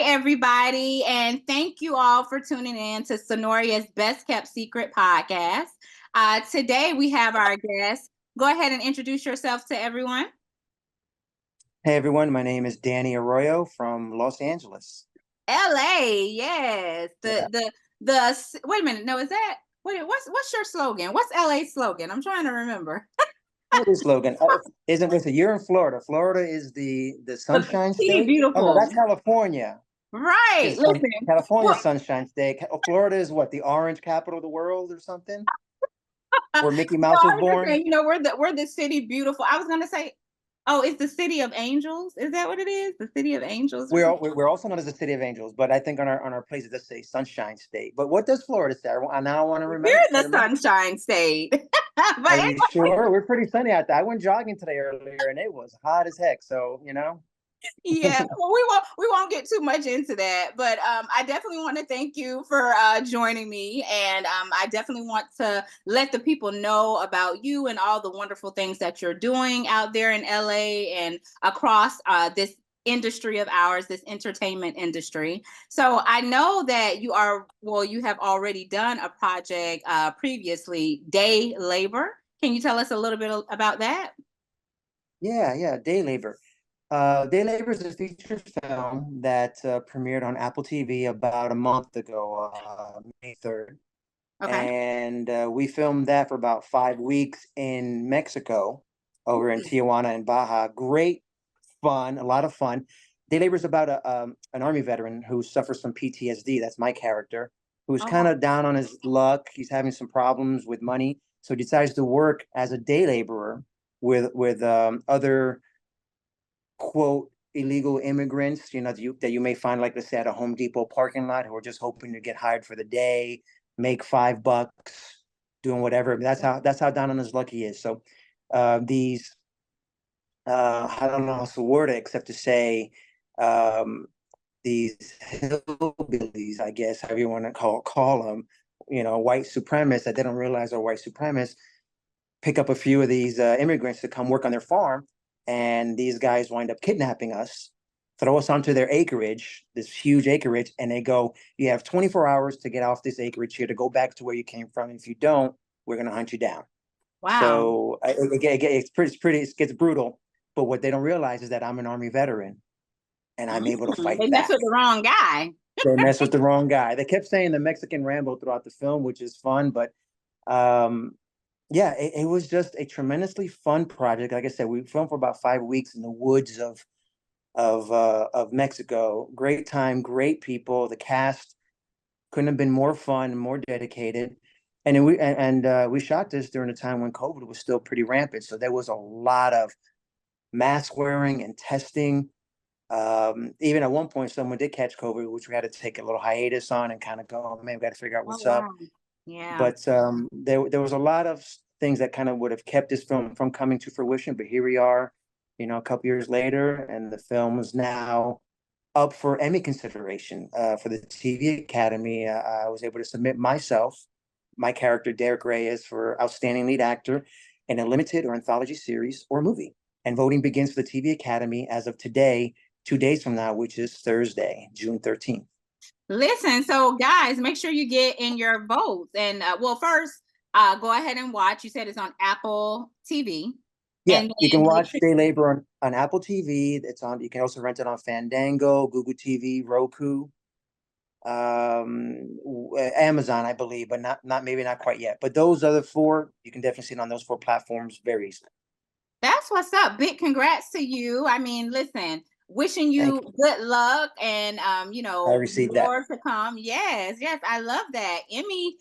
everybody, and thank you all for tuning in to Synoria's Best Kept Secret podcast. Today we have our guest. Go ahead and introduce yourself to everyone. Hey everyone, my name is Danny Arroyo from Los Angeles. LA, yes. The wait a minute, no, is that what's your slogan? What's LA's slogan? I'm trying to remember. What is slogan? Isn't this you're in Florida? Florida is the Sunshine City State. Oh no, beautiful. that's California. Right. Listen. California Sunshine State. Florida is what, the orange capital of the world or something? Where Mickey Mouse was born? Saying, we're the city beautiful. I was gonna say, oh, it's the city of angels. Is that what it is? The city of angels? We're also known as the City of Angels, but I think on our place it does say Sunshine State. But what does Florida say? Now I want to remember. We're the Sunshine State. Are you sure? We're pretty sunny out there. I went jogging today earlier and it was hot as heck. So, Yeah, well, we won't get too much into that, but I definitely want to thank you for joining me, and I definitely want to let the people know about you and all the wonderful things that you're doing out there in LA and across this industry of ours, this entertainment industry. So I know that you have already done a project previously, Day Labor. Can you tell us a little bit about that? Yeah, Day Labor. Day Labor is a feature film that premiered on Apple TV about a month ago, May 3rd. Okay. And we filmed that for about 5 weeks in Mexico, over in Tijuana and Baja. Great fun, a lot of fun. Day Labor is about an Army veteran who suffers from PTSD. That's my character, who's kind of down on his luck. He's having some problems with money, so he decides to work as a day laborer with other quote illegal immigrants, that you may find, like, let's say, at a Home Depot parking lot, who are just hoping to get hired for the day, make $5 doing whatever. I mean, that's how down on his luck he is. So these I don't know how to word it except to say these hillbillies, I guess, however you want to call them, white supremacists that they don't realize are white supremacists, pick up a few of these immigrants to come work on their farm. And these guys wind up kidnapping us, throw us onto their acreage, this huge acreage, and they go, you have 24 hours to get off this acreage here, to go back to where you came from. And if you don't, we're going to hunt you down. Wow. So it gets brutal. But what they don't realize is that I'm an Army veteran, and I'm able to fight They back. mess with the wrong guy. They mess with the wrong guy. They kept saying the Mexican Rambo throughout the film, which is fun, but yeah, it was just a tremendously fun project. Like I said, we filmed for about 5 weeks in the woods of Mexico. Great time, great people. The cast couldn't have been more fun and more dedicated. And then we shot this during a time when COVID was still pretty rampant. So there was a lot of mask wearing and testing. Even at one point, someone did catch COVID, which we had to take a little hiatus on and kind of go, oh, man, we got to figure out what's up. Yeah. But there was a lot of things that kind of would have kept this film from coming to fruition. But here we are, a couple years later, and the film is now up for Emmy consideration for the TV Academy. I was able to submit my character, Derek Reyes, for Outstanding Lead Actor in a limited or anthology series or movie. And voting begins for the TV Academy as of today, 2 days from now, which is Thursday, June 13th. Listen, so guys, make sure you get in your votes. And first, go ahead and watch. You said it's on Apple TV. Yeah, you can watch Day Labor on Apple TV. You can also rent it on Fandango, Google TV, Roku, Amazon, I believe, but maybe not quite yet. But those other 4, you can definitely see it on those 4 platforms very easily. That's what's up. Big congrats to you. I mean, listen, wishing you good luck, and I received more to come. Yes, I love that. Emmy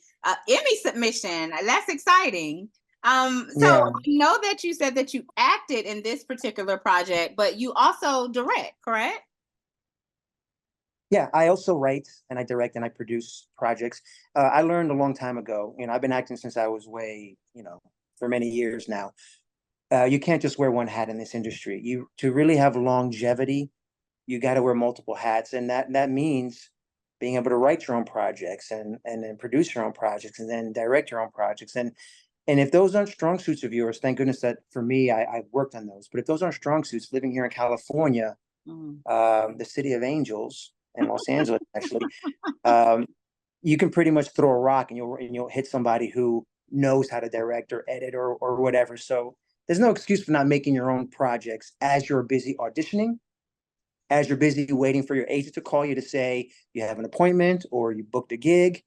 submission. That's exciting. So I know that you said that you acted in this particular project, but you also direct, correct? Yeah, I also write and I direct and I produce projects. I learned a long time ago, I've been acting since I was for many years now. You can't just wear one hat in this industry. To really have longevity, you got to wear multiple hats, and that means being able to write your own projects and then produce your own projects and then direct your own projects. And if those aren't strong suits of yours, thank goodness that for me, I worked on those. But if those aren't strong suits, living here in California, the City of Angels, in Los Angeles, actually. You can pretty much throw a rock and you'll hit somebody who knows how to direct or edit or whatever. So there's no excuse for not making your own projects as you're busy auditioning, as you're busy waiting for your agent to call you to say you have an appointment or you booked a gig.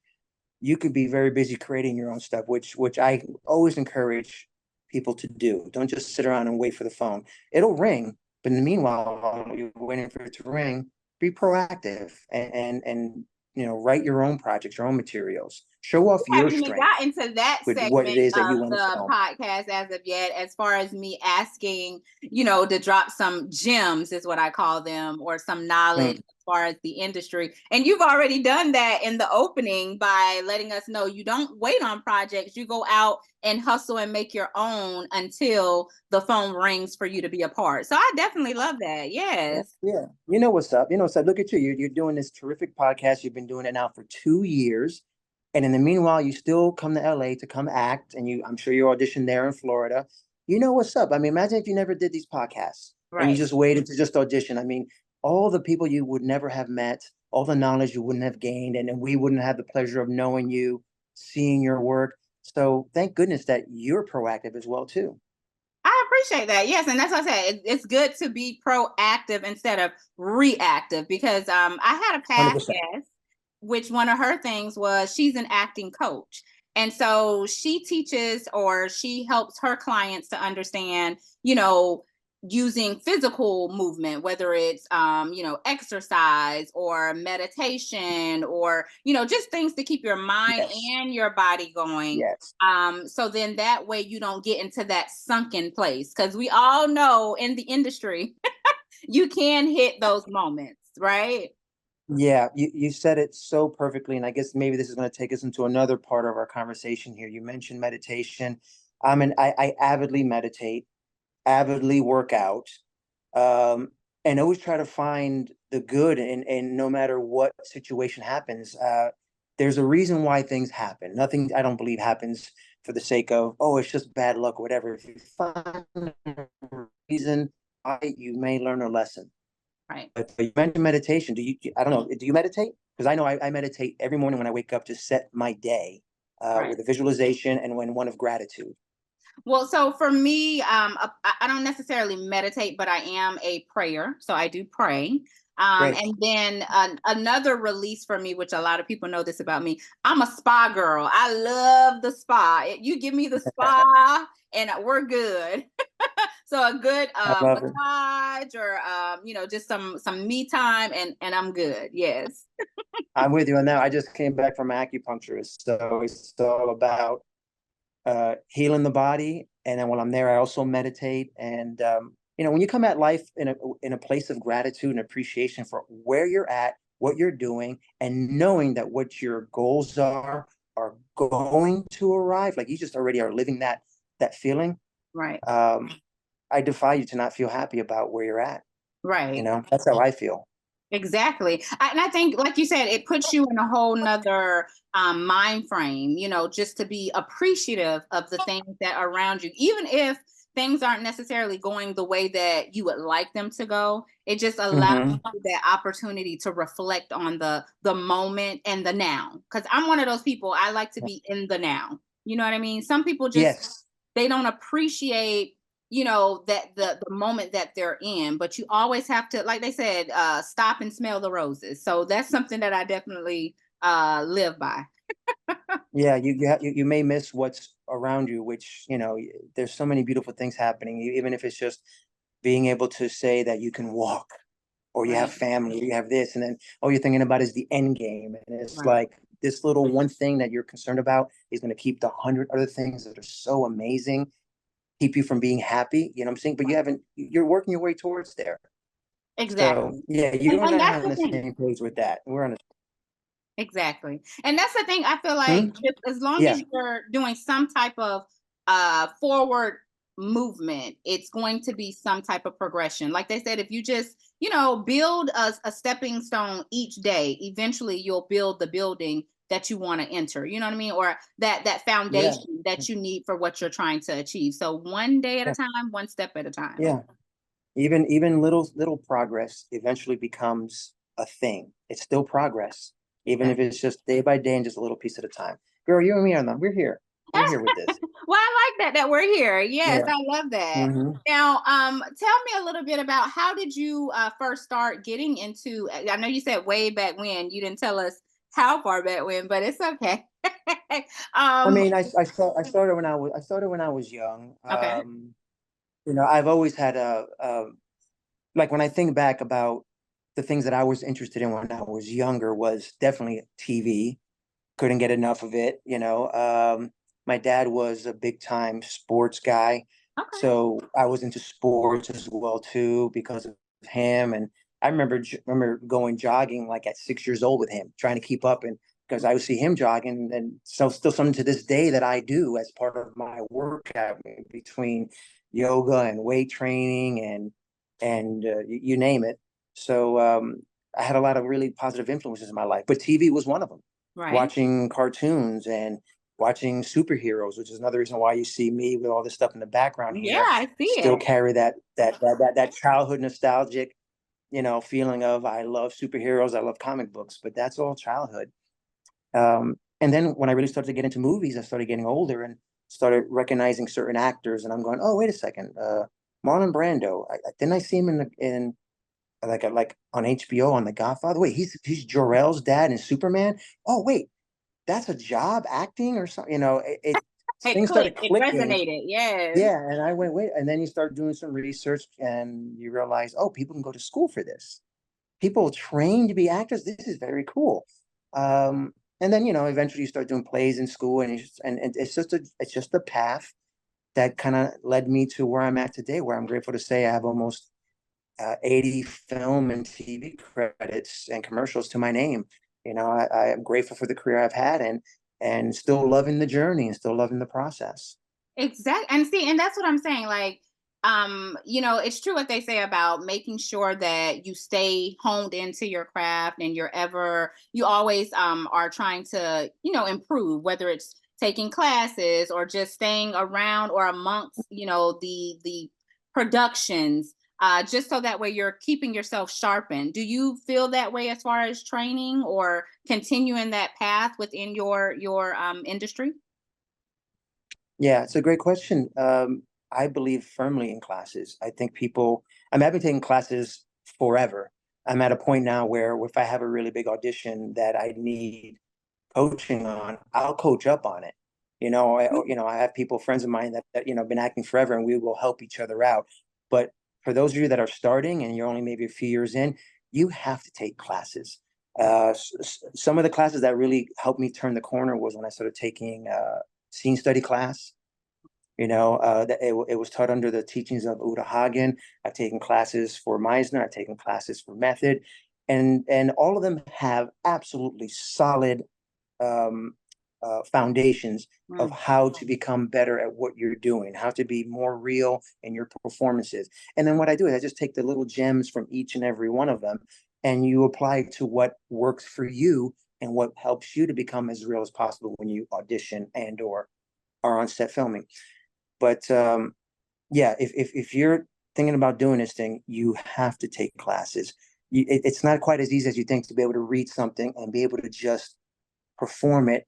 You could be very busy creating your own stuff, which I always encourage people to do. Don't just sit around and wait for the phone. It'll ring, but in the meanwhile, while you're waiting for it to ring, be proactive and write your own projects, your own materials. Show off I your haven't even got strength into that with what it segment is that you of want to the film. podcast as of yet, as far as me asking, to drop some gems, is what I call them, or some knowledge as far as the industry. And you've already done that in the opening by letting us know you don't wait on projects. You go out and hustle and make your own until the phone rings for you to be a part. So I definitely love that. Yes. Yeah. You know what's up. You know what's up. Look at you. You're doing this terrific podcast. You've been doing it now for 2 years. And in the meanwhile, you still come to LA to come act, and I'm sure you auditioned there in Florida. You know what's up. I mean, imagine if you never did these podcasts and you Right. just waited to just audition. I mean, all the people you would never have met, all the knowledge you wouldn't have gained, and we wouldn't have the pleasure of knowing you, seeing your work. So thank goodness that you're proactive as well, too. I appreciate that. Yes, and that's what I said. It's good to be proactive instead of reactive, because I had a past 100%. guest, which one of her things was she's an acting coach. And so she teaches, or she helps her clients to understand, using physical movement, whether it's exercise or meditation, or just things to keep your mind Yes. and your body going. Yes. So then that way you don't get into that sunken place, because we all know in the industry you can hit those moments, right? Yeah, you said it so perfectly. And I guess maybe this is going to take us into another part of our conversation here. You mentioned meditation. I avidly meditate, avidly work out, um, and always try to find the good in no matter what situation happens. There's a reason why things happen. Nothing, I don't believe, happens for the sake of, oh, it's just bad luck or whatever. If you find a reason why, you may learn a lesson. Right. But you mentioned meditation. I don't know, do you meditate? Because I know I meditate every morning when I wake up to set my day Right. with a visualization and one of gratitude. Well, so for me, I don't necessarily meditate, but I am a prayer. So I do pray. Great. And then another release for me, which a lot of people know this about me, I'm a spa girl. I love the spa. You give me the spa and we're good. So a good I love it. massage, or just some me time, and I'm good. Yes. I'm with you on that. I just came back from acupuncturist, so it's all about healing the body. And then when I'm there, I also meditate. And when you come at life in a place of gratitude and appreciation for where you're at, what you're doing, and knowing that what your goals are going to arrive, like you just already are living that feeling. Right. I defy you to not feel happy about where you're at. Right. That's how I feel. Exactly. And I think, like you said, it puts you in a whole nother mind frame, just to be appreciative of the things that are around you. Even if things aren't necessarily going the way that you would like them to go, it just allows you that opportunity to reflect on the moment and the now. Because I'm one of those people, I like to be in the now. You know what I mean? Some people just, Yes. they don't appreciate that the moment that they're in, but you always have to, like they said, stop and smell the roses. So that's something that I definitely live by. Yeah, you may miss what's around you, which there's so many beautiful things happening, even if it's just being able to say that you can walk, or you have Right. family, or you have this, and then all you're thinking about is the end game, and it's Right. like this little one thing that you're concerned about is going to keep the 100 other things that are so amazing keep you from being happy. You know what I'm saying? But you're working your way towards there. So Exactly. yeah, you and And I that's are on the the thing. same page with that. We're on Exactly. And that's the thing. I feel like a just as long yeah. as you're doing some type of forward movement, it's going to be some type of progression. Like they said, if you just, build a stepping stone each day, eventually you'll build the building that you want to enter. You know what I mean? Or that Yeah. foundation that you need for what you're trying to achieve. So one day at a Yeah. time, one step at a time. Yeah. Even little progress eventually becomes a thing. It's still progress, even if it's just day by day and just a little piece at a time. Girl, you and me are not. We're here with this. Well, I like that we're here. Yes, Yeah. I love that. Hmm. Now, tell me a little bit about how did you first start getting into? I know you said way back when. You didn't tell us how far back when, but it's okay. I um, mean, I started when I started when I was young. okay, I've always had a like when I think back about the things that I was interested in when I was younger was definitely TV. Couldn't get enough of it. My dad was a big time sports guy, okay, so I was into sports as well too because of him. And I remember going jogging like at 6 years old with him, trying to keep up, and because I would see him jogging, and so still something to this day that I do as part of my workout between yoga and weight training and you name it. So I had a lot of really positive influences in my life, but TV was one of them. right. Watching cartoons and watching superheroes, which is another reason why you see me with all this stuff in the background Yeah, here, I see still it. carry that childhood nostalgic, feeling of I love superheroes, I love comic books, but that's all childhood. And then when I really started to get into movies, I started getting older and started recognizing certain actors, and I'm going, oh, wait a second, Marlon Brando. Didn't I see him in like on HBO on The Godfather? Wait, he's Jor-El's dad in Superman. Oh, wait, that's a job acting or something. It Things started clicked. It clicking. resonated. Yes. Yeah, and I went, wait, and then you start doing some research and you realize, oh, people can go to school for this. People train to be actors. This is very cool. And then eventually you start doing plays in school, and it's just a path that kind of led me to where I'm at today, where I'm grateful to say I have almost 80 film and TV credits and commercials to my name. I am grateful for the career I've had, and still loving the journey and still loving the process. Exactly. And see, and that's what I'm saying. Like, it's true what they say about making sure that you stay honed into your craft and you always are trying to, improve, whether it's taking classes or just staying around or amongst, the productions, just so that way you're keeping yourself sharpened. Do you feel that way as far as training or continuing that path within your industry? Yeah, it's a great question. I believe firmly in classes. I think I've been taking classes forever. I'm at a point now where if I have a really big audition that I need coaching on, I'll coach up on it. I have friends of mine that been acting forever, and we will help each other out. But for those of you that are starting and you're only maybe a few years in, you have to take classes. Some of the classes that really helped me turn the corner was when I started taking scene study class. It was taught under the teachings of Uta Hagen. I've taken classes for Meisner. I've taken classes for method, and all of them have absolutely solid um, foundations of Mm. how to become better at what you're doing, how to be more real in your performances. And then what I do is I just take the little gems from each and every one of them, and you apply it to what works for you and what helps you to become as real as possible when you audition and or are on set filming. But yeah, if you're thinking about doing this thing, you have to take classes. It's not quite as easy as you think to be able to read something and be able to just perform it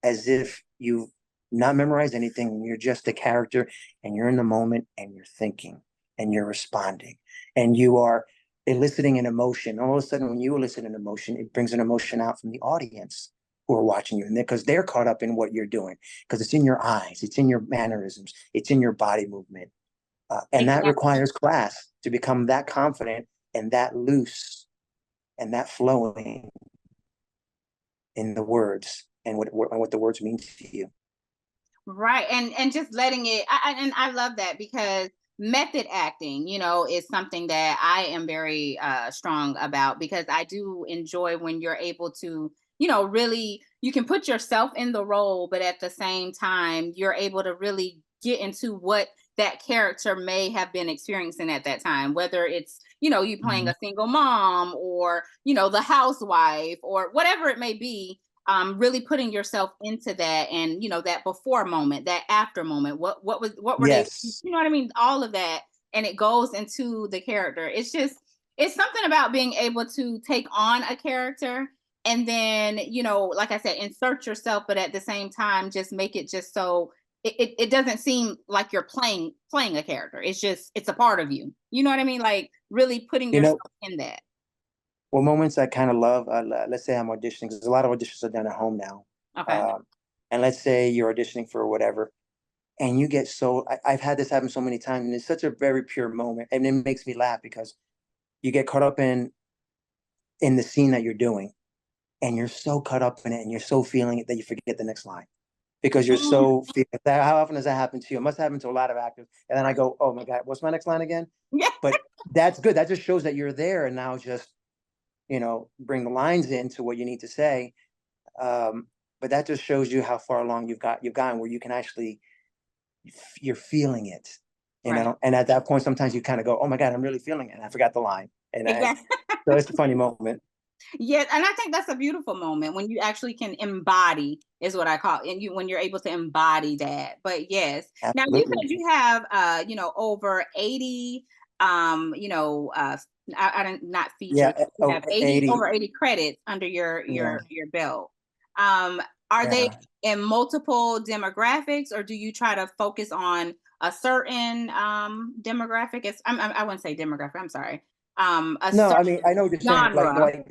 as if you've not memorized anything. You're just a character, and you're in the moment, and you're thinking, and you're responding, and you are eliciting an emotion. All of a sudden, when you elicit an emotion, it brings an emotion out from the audience who are watching you, and because they're caught up in what you're doing, because it's in your eyes, it's in your mannerisms, it's in your body movement, and that Exactly. requires class to become that confident and that loose and that flowing in the words and what the words mean to you. Right. And just letting it and I love that because method acting, is something that I am very strong about because I do enjoy when you're able to, really you can put yourself in the role, but at the same time, you're able to really get into what that character may have been experiencing at that time, whether it's, you playing Mhm. a single mom or, the housewife or whatever it may be, really putting yourself into that and that before moment, that after moment, what were they, Yes. what I mean, all of that, and it goes into the character. It's just It's something about being able to take on a character and then, like I said, insert yourself, but at the same time, just make it just so it doesn't seem like you're playing a character. It's a part of you. You know what I mean? Like really putting You yourself know, in that. well, moments I kind of love. Let's say I'm auditioning because a lot of auditions are done at home now. Okay. Um, and let's say you're auditioning for whatever, and you get so I've had this happen so many times, and it's such a very pure moment, and it makes me laugh because you get caught up in the scene that you're doing, and you're so caught up in it, and you're so feeling it that you forget the next line because you're Mm, so feeling that. How often does that happen to you? It must happen to a lot of actors. And then I go, oh my God, what's my next line again? yeah. But that's good. That just shows that you're there, and now just bring the lines into what you need to say. Um, but that just shows you how far along you've gotten where you can actually you're feeling it, Right. and at that point sometimes you kind of go, oh my God, I'm really feeling it, and I forgot the line, and Exactly. so it's a funny moment. Yeah, and I think that's a beautiful moment when you actually can embody is what I call it, and you when you're able to embody that. But yes. Now you Absolutely. said you have over 80 I don't not Yeah. features, you Oh, have 80 80. over 80 credits under your Yeah. your belt. Are they Yeah. in multiple demographics or do you try to focus on a certain demographic? I wouldn't say demographic, I'm sorry. A No, certain I mean, I know what you're saying. genre.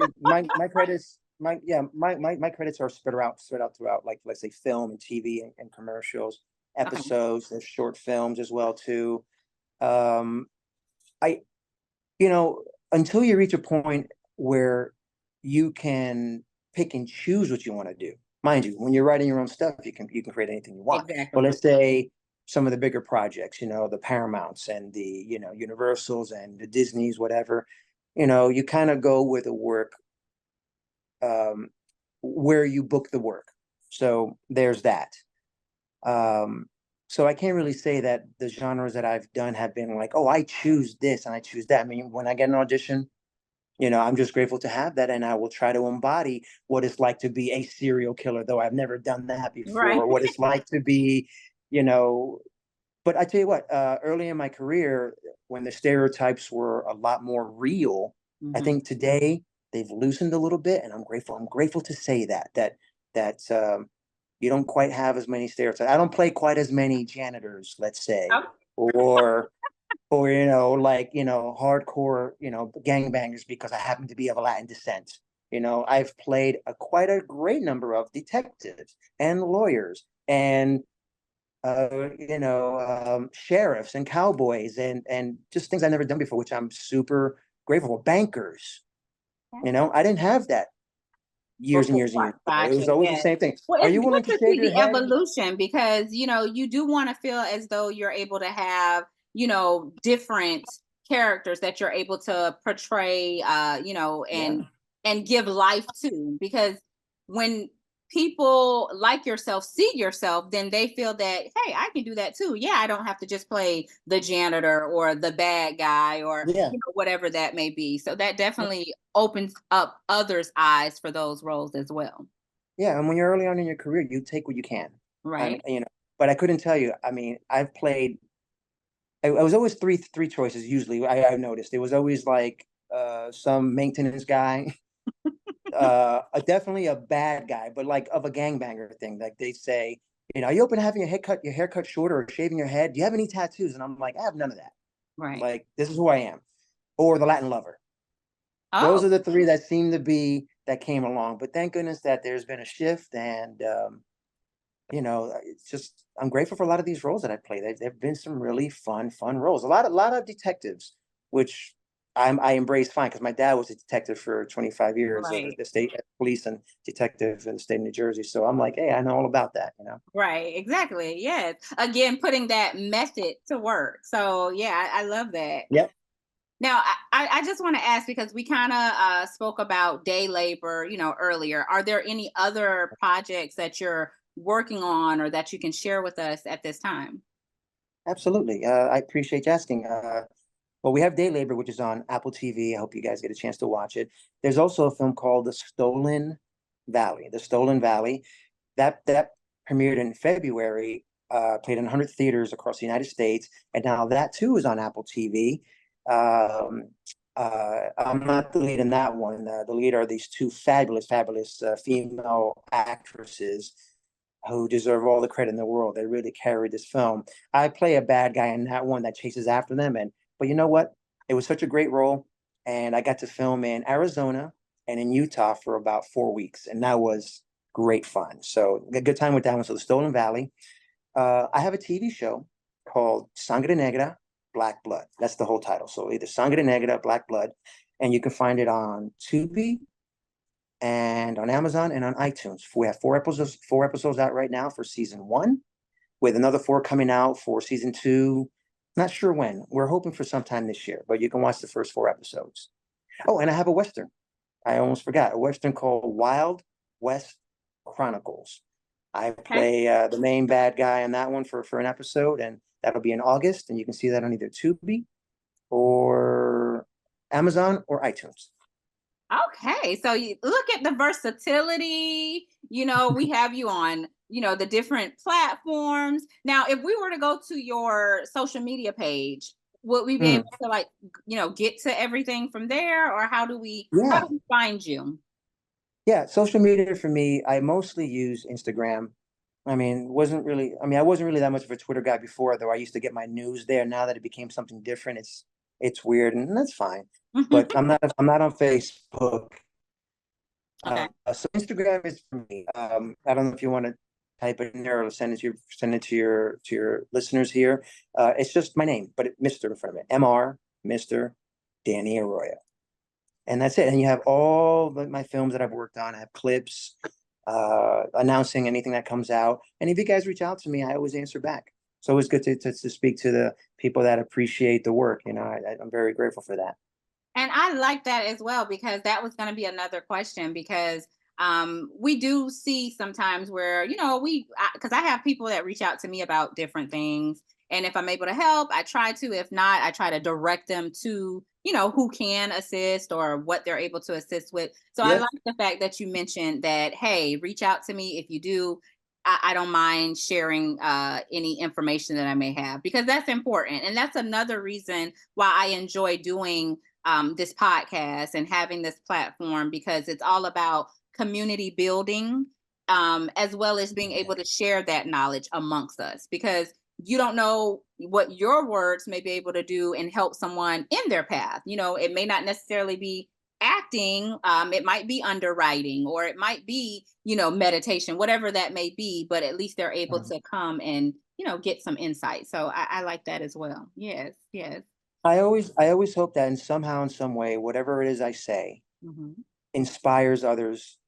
My credits, my credits are spread out throughout, like let's say film and TV and commercials, Okay. episodes. There's short films as well too. Um, I you know until you reach a point where you can pick and choose what you want to do. Mind you, when you're writing your own stuff, you can create anything you want. But Exactly. let's say some of the bigger projects, the Paramounts and the Universals and the Disneys, whatever, you kind of go with the work, um, where you book the work. So there's that. Um, so I can't really say that the genres that I've done have been like, oh, I choose this and I choose that. I mean, when I get an audition, I'm just grateful to have that, and I will try to embody what it's like to be a serial killer, though I've never done that Right. before. What it's like to be, you know. But I tell you what, early in my career, when the stereotypes were a lot more real, I Mhm. think today they've loosened a little bit, and I'm grateful. I'm grateful to say that you don't quite have as many stereotypes. I don't play quite as many janitors, let's say, Oh, or like hardcore gangbangers because I happen to be of a Latin descent. I've played quite a great number of detectives and lawyers and sheriffs and cowboys and just things I've never done before, which I'm super grateful for. Bankers, I didn't have that years and years and years ago. It gotcha. was always the Yes. same thing. Well, Are it's you willing good to to shave see your the head? evolution because you do want to feel as though you're able to have different characters that you're able to portray, Yeah. and give life to. Because when people like yourself see yourself, then they feel that hey, I can do that too. Yeah, I don't have to just play the janitor or the bad guy or Yeah. whatever that may be. So that definitely opens up others' eyes for those roles as well. Yeah, and when you're early on in your career, you take what you can. And Right. but I couldn't tell you. I mean, I've played. I was always three choices. Usually, I noticed it was always like some maintenance guy, definitely a bad guy, but like of a gangbanger thing. Like they say, are you open to having your hair cut shorter or shaving your head? Do you have any tattoos? And I'm like, I have none of that. Right. Like this is who I am. Or the Latin lover. Oh, Those are the three that seem to be that came along. But thank goodness that there's been a shift, and it's just I'm grateful for a lot of these roles that I play. There've been some really fun roles. A lot of detectives, which I embrace fine because my dad was a detective for 25 years, right. the state police and detective in the state of New Jersey. So I'm like, hey, I know all about that. Right. Exactly. Yes. Again, putting that method to work. So yeah, I love that. Yep. Now, I just want to ask because we kind of spoke about day labor, earlier. Are there any other projects that you're working on or that you can share with us at this time? Absolutely. I appreciate you asking. Well, we have Day Labor, which is on Apple TV. I hope you guys get a chance to watch it. There's also a film called The Stolen Valley. The Stolen Valley that premiered in February, played in 100 theaters across the United States, and now that too is on Apple TV. Um, I'm not the lead in that one. The lead are these two fabulous, fabulous female actresses who deserve all the credit in the world. They really carried this film. I play a bad guy in that one that chases after them, and but you know what? It was such a great role, and I got to film in Arizona and in Utah for about 4 weeks, and that was great fun. So a good time with that one. So the Stolen Valley. I have a TV show called Sangre Negra, Black Blood. That's the whole title. So either Sangre Negra, Black Blood, and you can find it on Tubi and on Amazon and on iTunes. We have four episodes out right now for season one, with another four coming out for season two. Not sure when. We're hoping for sometime this year, but you can watch the first 4 episodes. Oh, and I have a Western. I almost forgot a Western called Wild West Chronicles. I Okay. play the main bad guy on that one for an episode, and that'll be in August. And you can see that on either Tubi or Amazon or iTunes. Okay, so you look at the versatility. We have you on, the different platforms. Now, if we were to go to your social media page, would we be able Mm, to like, get to everything from there, or how yeah, do we find you? yeah. Social media for me, I mostly use Instagram. I wasn't really that much of a Twitter guy before, though. I used to get my news there. Now that it became something different, it's weird, and that's fine. But I'm not on Facebook. Okay. So Instagram is for me. I don't know if you want to type it in there or send it to your listeners here. It's just my name, but Mr. in front of it. Mr. Mr. Danny Arroyo. And that's it. And you have all my films that I've worked on. I have clips, announcing anything that comes out. And if you guys reach out to me, I always answer back. So it's good to speak to the people that appreciate the work. I'm very grateful for that. And I like that as well, because that was going to be another question, because we do see sometimes where, because I have people that reach out to me about different things. And if I'm able to help, I try to. If not, I try to direct them to, who can assist or what they're able to assist with. So I Yeah. like the fact that you mentioned that, hey, reach out to me if you do. I don't mind sharing any information that I may have, because that's important. And that's another reason why I enjoy doing this podcast and having this platform, because it's all about community building, as well as being able to share that knowledge amongst us, because you don't know what your words may be able to do and help someone in their path. It may not necessarily be acting, it might be underwriting, or it might be, meditation, whatever that may be, but at least they're able Mhm. to come and, get some insight. So I like that as well. Yes, yes. I always hope that in somehow, in some way, whatever it is I say Mhm. inspires others,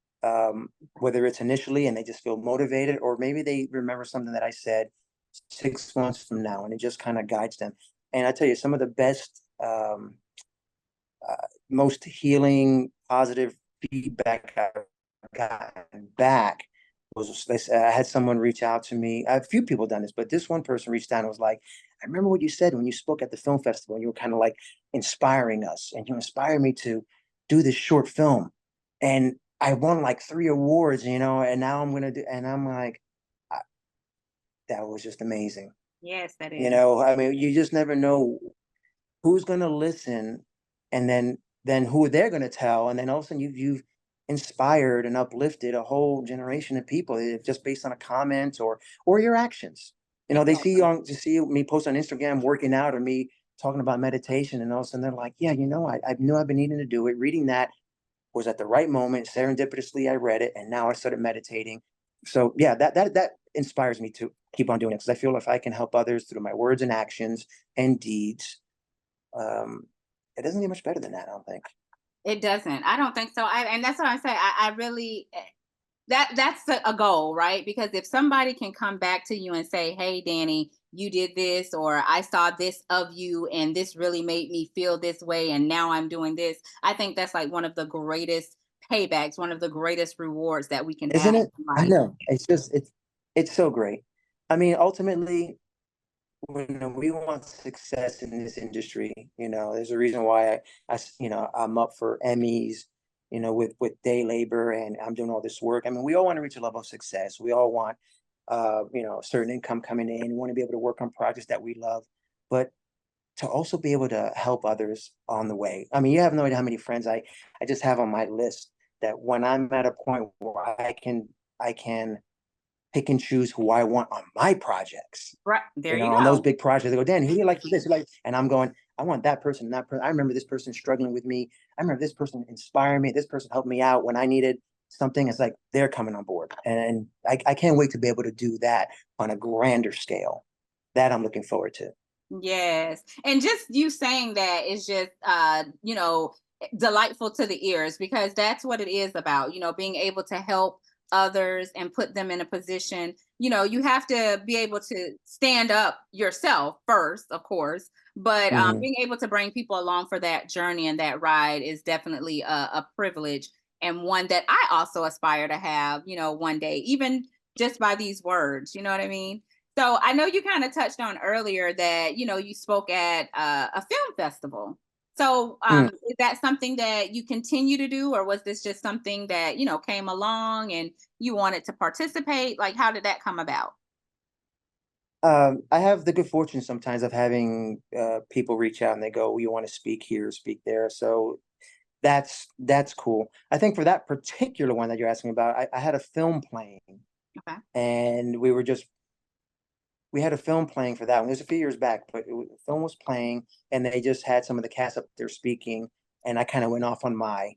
whether it's initially and they just feel motivated, or maybe they remember something that I said 6 months from now and it just kind of guides them. And I tell you, some of the best, most healing, positive feedback I've gotten back was this. I had someone reach out to me. A few people done this, but this one person reached out and was like, I remember what you said when you spoke at the film festival. You were kind of like inspiring us, and you inspired me to do this short film. And I won like 3 awards, and now I'm gonna do, and I'm like, "I- that was just amazing. Yes, that is. I mean, you just never know who's going to listen, and then who they're going to tell, and then all of a sudden you've inspired and uplifted a whole generation of people, just based on a comment or your actions. They see Exactly. me post on Instagram working out, or me talking about meditation, and all of a sudden they're like, yeah, I knew I've been needing to do it. Reading that was at the right moment. Serendipitously I read it, and now I started meditating. So yeah, that inspires me to keep on doing it, because I feel if I can help others through my words and actions and deeds, um, it doesn't get much better than that, I don't think. It doesn't. I don't think so. And that's what I say. I really, that's a goal, right? Because if somebody can come back to you and say, "Hey, Danny, you did this," or "I saw this of you, and this really made me feel this way, and now I'm doing this," I think that's like one of the greatest paybacks, one of the greatest rewards that we can have Isn't it? in I life. know. It's so great. I mean, ultimately, when we want success in this industry, there's a reason why I'm up for Emmys, with day labor, and I'm doing all this work. I mean, we all want to reach a level of success. We all want, a certain income coming in. We want to be able to work on projects that we love. But to also be able to help others on the way. I mean, you have no idea how many friends I just have on my list that when I'm at a point where I can pick and choose who I want on my projects. Right. There You know, you on those go. big projects, they go, Dan, who do you like for this? Like, and I'm going, I want that person, that person. I remember this person struggling with me. I remember this person inspired me. This person helped me out when I needed something. It's like they're coming on board. And I can't wait to be able to do that on a grander scale. That I'm looking forward to. Yes. And just you saying that is just delightful to the ears, because that's what it is about, being able to help others and put them in a position. You have to be able to stand up yourself first, of course, but Mhm. being able to bring people along for that journey and that ride is definitely a privilege, and one that I also aspire to have, one day, even just by these words, you know what I mean? So I know you kind of touched on earlier that you spoke at a film festival. So Mm. is that something that you continue to do, or was this just something that came along and you wanted to participate? Like, how did that come about? I have the good fortune sometimes of having people reach out and they go, "You want to speak here, speak there." So that's cool. I think for that particular one that you're asking about, I had a film playing, Okay. and we had a film playing for that one. It was a few years back, but the film was playing, and they just had some of the cast up there speaking, and I kind of went off on my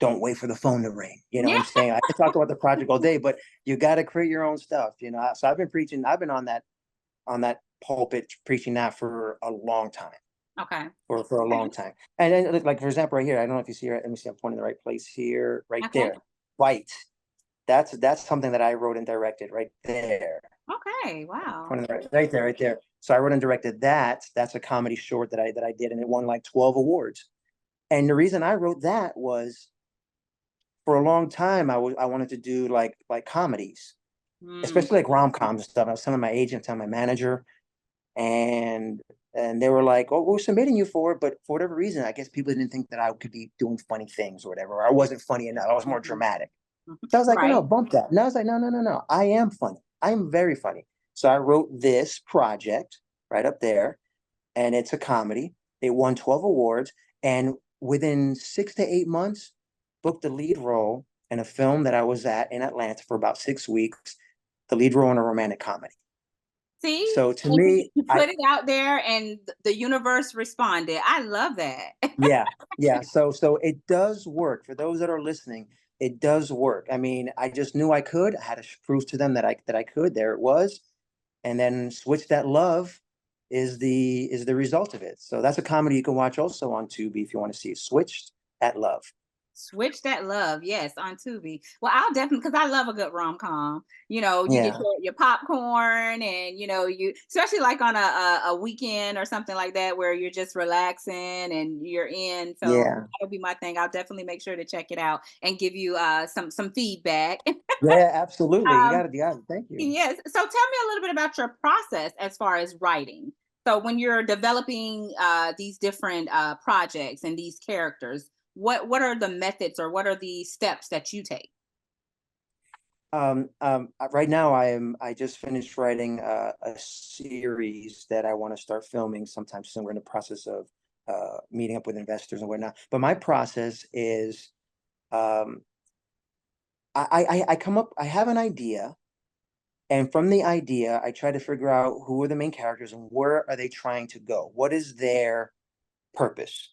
"don't wait for the phone to ring." You know what Yeah. I'm saying? I could talk about the project all day, but you got to create your own stuff. You know, so I've been preaching. I've been on that pulpit preaching that for a long time. Okay. For a long time. And then, like for example, right here, I don't know if you see. Let me see. I'm pointing the right place here, right Okay. there. Right. That's something that I wrote and directed right there. Okay. Wow. Pointing right there, right there. So I wrote and directed that. That's a comedy short that I did, and it won like 12 awards. And the reason I wrote that was for a long time I wanted to do like comedies, Mm. especially like rom-coms and stuff. I was telling my agent, telling my manager, and they were like, "Oh, we're submitting you for it," but for whatever reason, I guess people didn't think that I could be doing funny things or whatever. Or I wasn't funny enough. I was more Mhm. dramatic. Mhm. So I was like, "No, Right. bump that." And I was like, "No, no, no, no. I am funny. I am very funny." So I wrote this project right up there, and it's a comedy. It won 12 awards, and within 6 to 8 months, booked the lead role in a film that I was at in Atlanta for about 6 weeks. The lead role in a romantic comedy. See, So to and me, you I put it out there, and the universe responded. I love that. yeah, yeah. So it does work for those that are listening. It does work. I mean, I just knew I could. I had to prove to them that I could. There it was, and then Switch That Love is the result of it. So that's a comedy you can watch also on Tubi if you want to see it. Switched at Love. Switch That Love, yes, on Tubi. Well, I'll definitely, because I love a good rom com. You get Yeah, your popcorn, and you, especially like on a weekend or something like that, where you're just relaxing and you're in. So yeah, that'll be my thing. I'll definitely make sure to check it out and give you some feedback. yeah. Absolutely. You um, got it. You got it. Thank you. yes. So tell me a little bit about your process as far as writing. So when you're developing these different projects and these characters, what are the methods or what are the steps that you take? Right now I just finished writing a series that I want to start filming sometime soon. We're in the process of meeting up with investors and whatnot. But my process is um, I come up, I have an idea, and from the idea, I try to figure out who are the main characters and where are they trying to go? What is their purpose?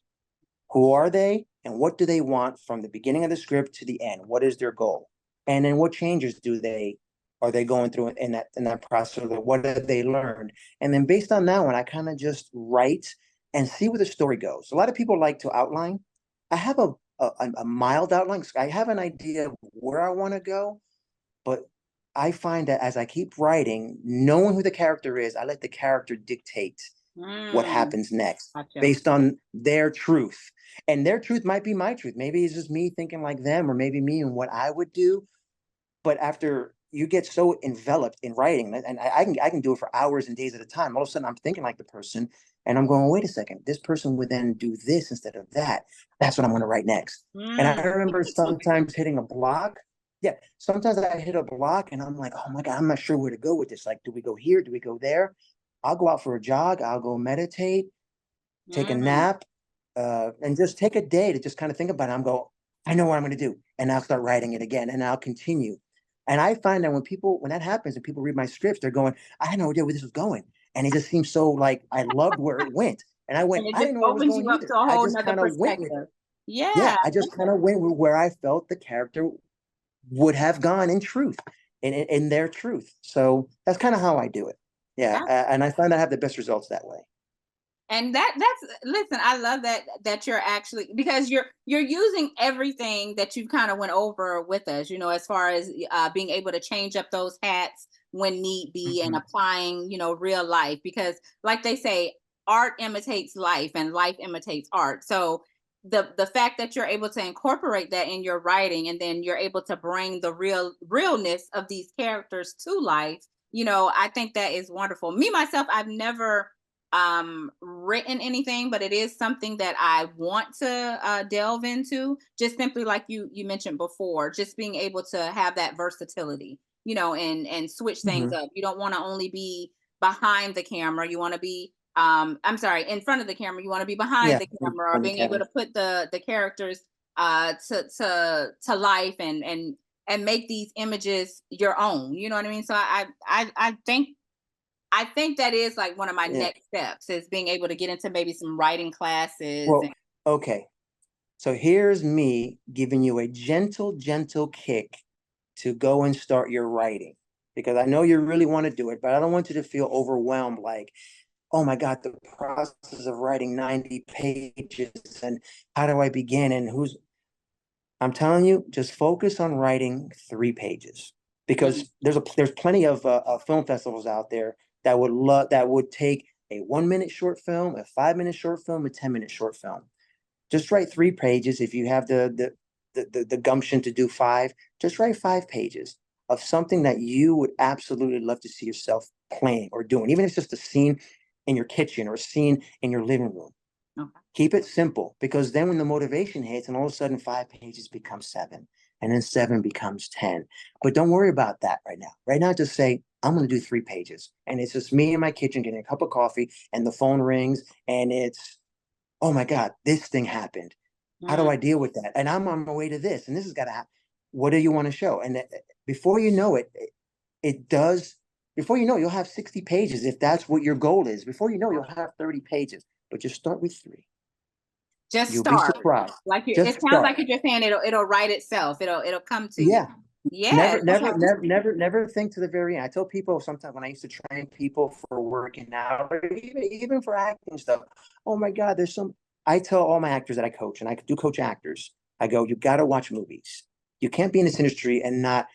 Who are they, and what do they want from the beginning of the script to the end? What is their goal? And then what changes do they are they going through in that process? What have they learned? And then based on that one, I kind of just write and see where the story goes. A lot of people like to outline. I have a mild outline. I have an idea of where I want to go, but I find that as I keep writing, knowing who the character is, I let the character dictate what Mm, happens next gotcha. based on their truth. And their truth might be my truth. Maybe it's just me thinking like them, or maybe me and what I would do. But after you get so enveloped in writing, and I can do it for hours and days at a time, all of a sudden I'm thinking like the person, and I'm going, wait a second, this person would then do this instead of that. That's what I'm going to write next. And I Mm, remember sometimes hitting a block. Yeah, sometimes I hit a block, and I'm like, oh my God, I'm not sure where to go with this. Like, do we go here? Do we go there? I'll go out for a jog. I'll go meditate. take a Mm. nap, and just take a day to just kind of think about it. I'm go, I know what I'm going to do, and I'll start writing it again, and I'll continue. And I find that when that happens, and people read my scripts, they're going, I had no idea where this was going, and it just seems so like I loved where it went, and I went, And it I just didn't know where it was opens going you up either. to a I whole just nother kind of went with perspective. it. Yeah. Yeah, I just kind of went with where I felt the character would have gone in truth, in their truth. So that's kind of how I do it. Yeah, and I find I have the best results that way. And that's listen, I love that you're actually, because you're using everything that you kind of went over with us, as far as being able to change up those hats when need be, and Mhm. applying, real life, because like they say, art imitates life and life imitates art. So the fact that you're able to incorporate that in your writing, and then you're able to bring the realness of these characters to life, I think that is wonderful. Me myself, I've never written anything, but it is something that I want to delve into, just simply like you mentioned before, just being able to have that versatility, and switch things Mhm. up. You don't want to only be behind the camera, you want to be I'm sorry, in front of the camera, you want to be behind Yeah, the camera, or on the being able camera. to put the characters to life, and make these images your own, you know what I mean? So I think that is like one of my Yeah. next steps, is being able to get into maybe some writing classes. Well, okay. So here's me giving you a gentle, gentle kick to go and start your writing, because I know you really want to do it, but I don't want you to feel overwhelmed like, oh my God, the process of writing 90 pages, and how do I begin, and who's, I'm telling you, just focus on writing 3 pages, Mm, because there's plenty of film festivals out there that would take a 1 minute short film, a 5 minute short film, a 10 minute short film. Just write 3 pages. If you have the gumption to do five, just write 5 pages of something that you would absolutely love to see yourself playing or doing, even if it's just a scene in your kitchen or a scene in your living room. okay. Keep it simple, because then when the motivation hits, and all of a sudden 5 pages becomes seven, and then seven becomes 10. But don't worry about that right now. Right now, just say, I'm going to do 3 pages. And it's just me in my kitchen getting a cup of coffee, and the phone rings, and it's, oh my God, this thing happened. How do Mm. I deal with that? And I'm on my way to this, and this has got to happen. What do you want to show? And before you know it, it does. Before you know, you'll have 60 pages if that's what your goal is. Before you know, you'll have 30 pages. But just start with 3. Just You'll be start. surprised. Like it Just sounds start. like you're just saying it'll write itself. It'll come to you. Yeah. Yes. Never, Okay. never, never, never, never think to the very end. I tell people sometimes when I used to train people for working out, or even for acting stuff. Oh my God, there's some. I tell all my actors that I coach, and I do coach actors. I go, you got to watch movies. You can't be in this industry and not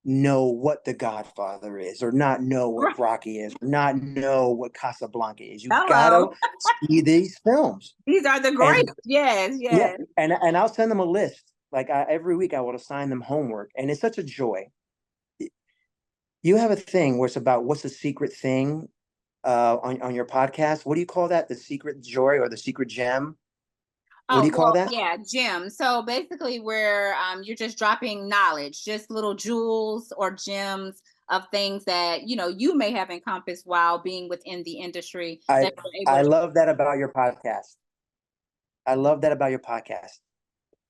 know what The Godfather is, or not know what Right. Rocky is, or not know what Casablanca is. You gotta Hello. see these films. These are the And greats. Yes. yeah, Yes. and I'll send them a list. Like every week, I will assign them homework, and it's such a joy. You have a thing where it's about what's the secret thing on your podcast. What do you call that? The secret joy or the secret gem? What do Oh, you call well, that? yeah, gems. So basically, where you're just dropping knowledge, just little jewels or gems of things that you may have encompassed while being within the industry, I that you're able I to. love that about your podcast. I love that about your podcast.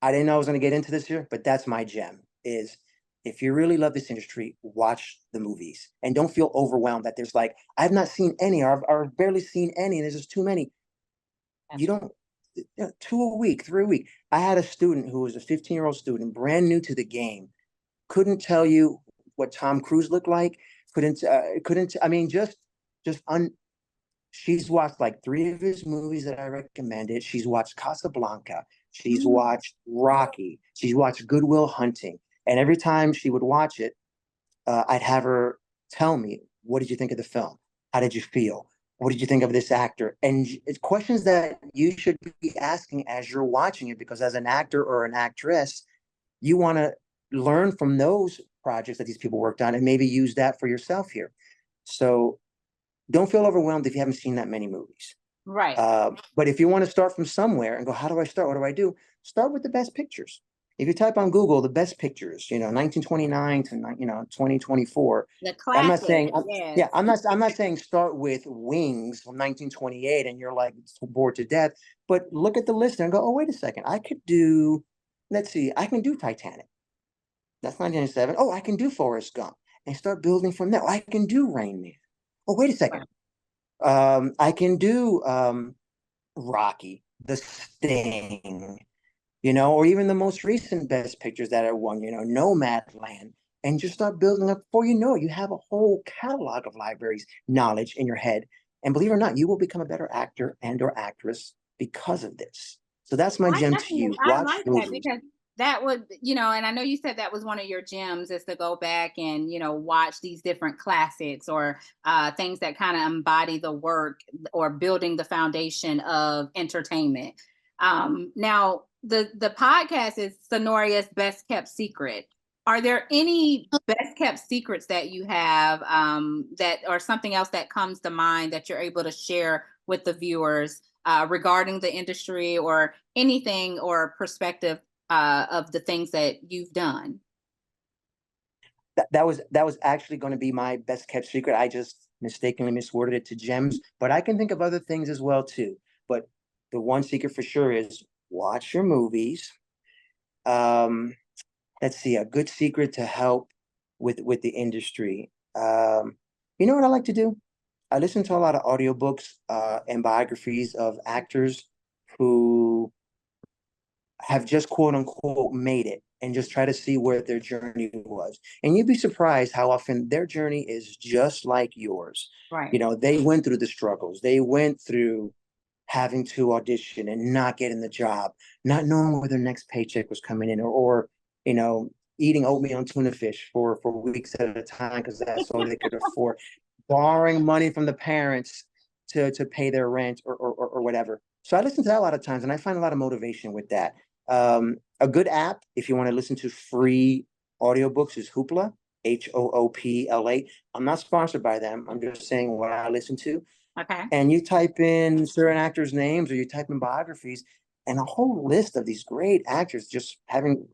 I didn't know I was going to get into this here, but that's my gem. Is if you really love this industry, watch the movies and don't feel overwhelmed that there's like I've not seen any, or I've barely seen any, and there's just too many. You don't, 2 a week, 3 a week. I had a student who was a 15-year-old student, brand new to the game, couldn't tell you what Tom Cruise looked like. Couldn't. I mean, just un. She's watched like 3 of his movies that I recommended. She's watched Casablanca. She's Mm. watched Rocky. She's watched Good Will Hunting. And every time she would watch it, I'd have her tell me, what did you think of the film? How did you feel? What did you think of this actor? And it's questions that you should be asking as you're watching it, because as an actor or an actress, you want to learn from those projects that these people worked on and maybe use that for yourself here. So don't feel overwhelmed if you haven't seen that many movies. Right. But if you want to start from somewhere and go, how do I start? What do I do? Start with the best pictures. If you type on Google the best pictures, 1929 to 2024. The I'm not classic, saying, yes. yeah, I'm not saying start with Wings from 1928 and you're like bored to death, but look at the list and go, oh, wait a second, I could do, let's see, I can do Titanic. That's 1997. Oh, I can do Forrest Gump and start building from there. Oh, I can do Rain Man. Oh, wait a second. I can do Rocky, The Sting, or even the most recent best pictures that are won, Nomadland, and just start building up. Before you know it, you have a whole catalog of libraries knowledge in your head. And believe it or not, you will become a better actor and or actress because of this. So that's my gem to you. I Watch like that movies. because that would, and I know you said that was one of your gems is to go back and, watch these different classics or things that kind of embody the work or building the foundation of entertainment. Now the podcast is Synoria's Best Kept Secret. Are there any best kept secrets that you have that or something else that comes to mind that you're able to share with the viewers regarding the industry or anything or perspective of the things that you've done? That was actually going to be my best kept secret. I just mistakenly misworded it to gems, but I can think of other things as well too. But the one secret for sure is watch your movies. Um, let's see, a good secret to help with the industry. You know what I like to do? I listen to a lot of audiobooks and biographies of actors who have just quote unquote made it and just try to see where their journey was. And you'd be surprised how often their journey is just like yours. Right. They went through the struggles. They went through having to audition and not getting the job, not knowing where their next paycheck was coming in, or eating oatmeal and tuna fish for weeks at a time because that's all they could afford, borrowing money from the parents to pay their rent or whatever. So I listen to that a lot of times, and I find a lot of motivation with that. A good app, if you want to listen to free audiobooks, is Hoopla, Hoopla. I'm not sponsored by them. I'm just saying what I listen to. Okay. And you type in certain actors' names or you type in biographies, and a whole list of these great actors just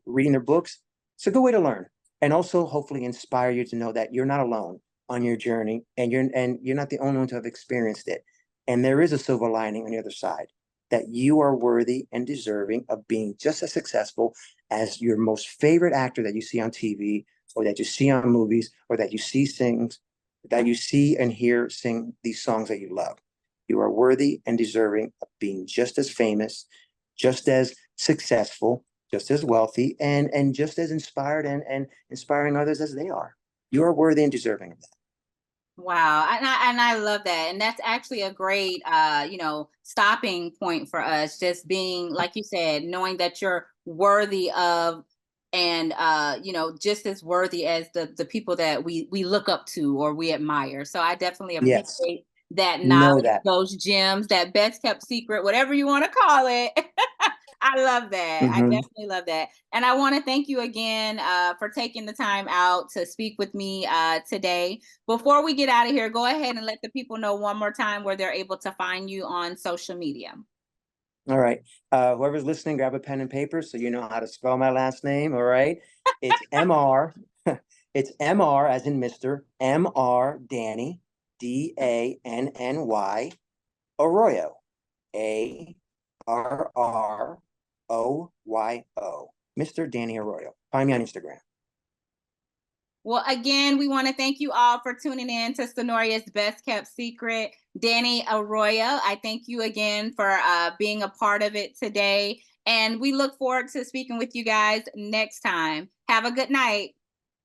reading their books. It's a good way to learn, and also hopefully inspire you to know that you're not alone on your journey, and you're not the only one to have experienced it. And there is a silver lining on the other side, that you are worthy and deserving of being just as successful as your most favorite actor that you see on TV or that you see on movies or that you see and hear sing these songs that you love. You are worthy and deserving of being just as famous, just as successful, just as wealthy, and just as inspired and inspiring others as they are. You are worthy and deserving of that. Wow. And I love that. And that's actually a great stopping point for us, just being, like you said, knowing that you're worthy of and just as worthy as the people that we look up to or we admire. So I definitely Yes, appreciate that know knowledge, that. those gems, that best kept secret, whatever you want to call it. I love that. I Mm-hmm. definitely love that. And I want to thank you again for taking the time out to speak with me today. Before we get out of here, go ahead and let the people know one more time where they're able to find you on social media. All right. Whoever's listening, grab a pen and paper so you know how to spell my last name. All right. It's MR. It's MR as in Mr. MR Danny, Danny Arroyo, Arroyo. Mr. Danny Arroyo. Find me on Instagram. Well, again, we want to thank you all for tuning in to Synoria's Best Kept Secret. Danny Arroyo, I thank you again for being a part of it today. And we look forward to speaking with you guys next time. Have a good night.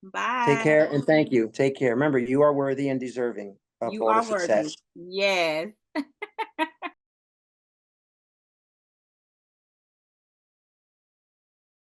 Take Bye. care and thank you. Take care. Remember, you are worthy and deserving of You all the are worthy. success. Yes.